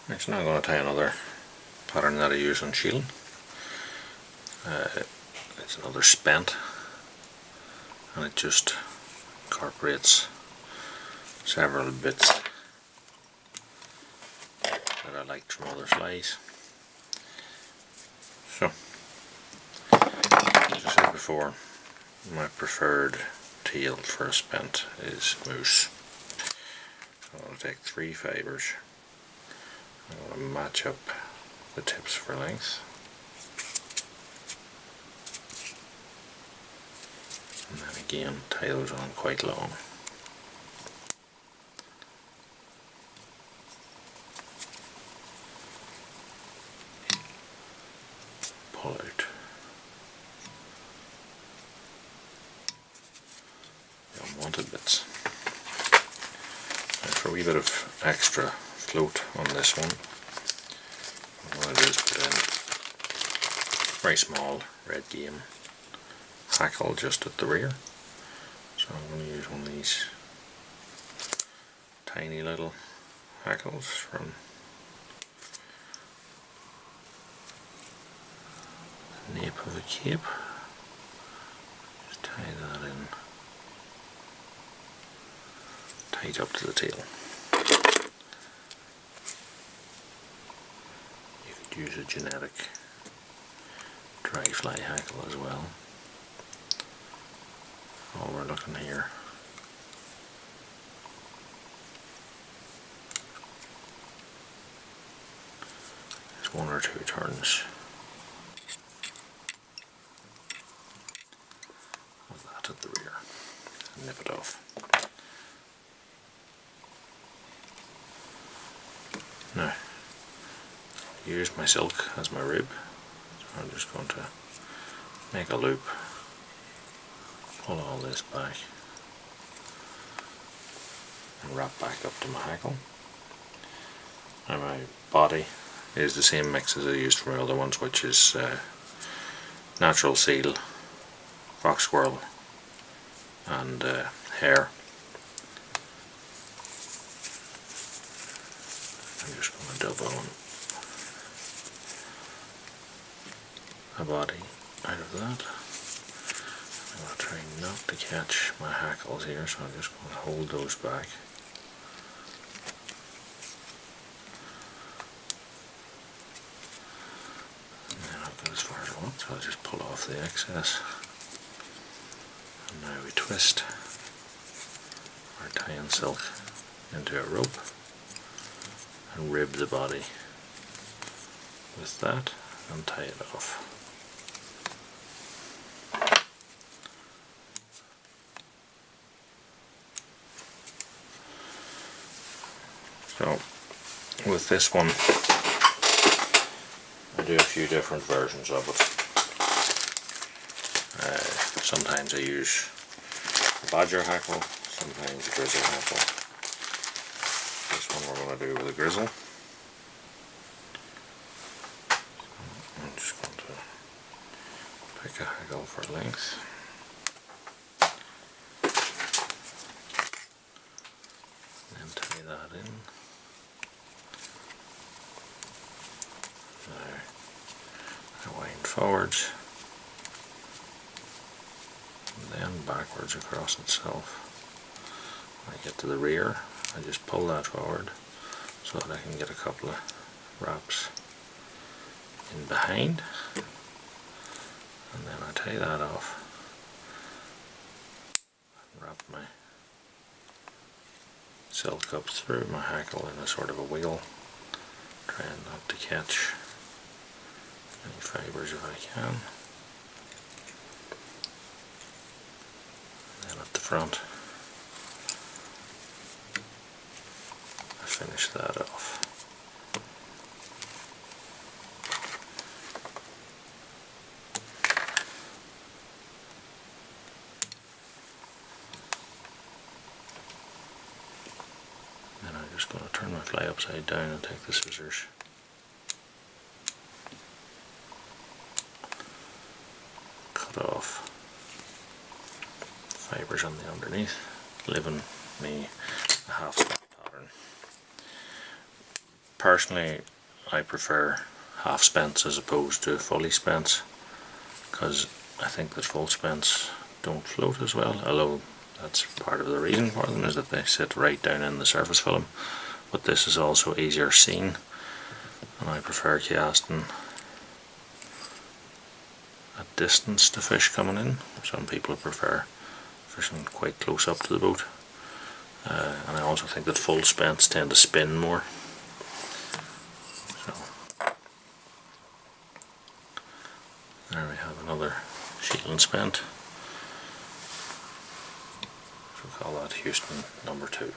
Next, now I'm going to tie another pattern that I use on SHEELIN. It's another spent, and it just incorporates several bits that I liked from other flies. So, as I said before, my preferred teal for a spent is moose. So I'm going to take 3 fibres. I'm going to match up the tips for length, and then again tie those on quite long. Pull out the unwanted bits. And for a wee bit of extra float on this one, what I'm going to do is put in a very small red game hackle just at the rear. So I'm going to use one of these tiny little hackles from the nape of a cape. Just tie that in tight up to the tail. You could use a genetic dry fly hackle as well. All we're looking here is 1 or 2 turns of that at the rear and nip it off. Now, I use my silk as my rib, so I'm just going to make a loop, pull all this back and wrap back up to my hackle. And my body is the same mix as I used for my other ones, which is natural seal, fox squirrel and hair. I'm just going to dub on a body out of that. I'm going to try not to catch my hackles here, so I'm just going to hold those back. And then I've got as far as I want, so I'll just pull off the excess. And now we twist our tie and silk into a rope and rib the body with that and tie it off. So with this one I do a few different versions of it. Sometimes I use the badger hackle, sometimes the grizzle hackle. This one we're going to do with a grizzle. I'm just going to pick a hackle for length. And then tie that in. Now I wind forwards and then backwards across itself. When I get to the rear, I just pull that forward so that I can get a couple of wraps in behind, and then I tie that off and wrap my silk up through my hackle in a sort of a wiggle, trying not to catch any fibres if I can. And then at the front I finish that off. Then I'm just going to turn my fly upside down and take the scissors, cut off fibres on the underneath, leaving me a half step pattern. Personally, I prefer half spents as opposed to fully spents, because I think that full spents don't float as well, although that's part of the reason for them, is that they sit right down in the surface film. But this is also easier seen, and I prefer casting at distance to fish coming in. Some people prefer fishing quite close up to the boat, and I also think that full spents tend to spin more. So there we have another SHEELIN spent. So we'll call that Houston number 2.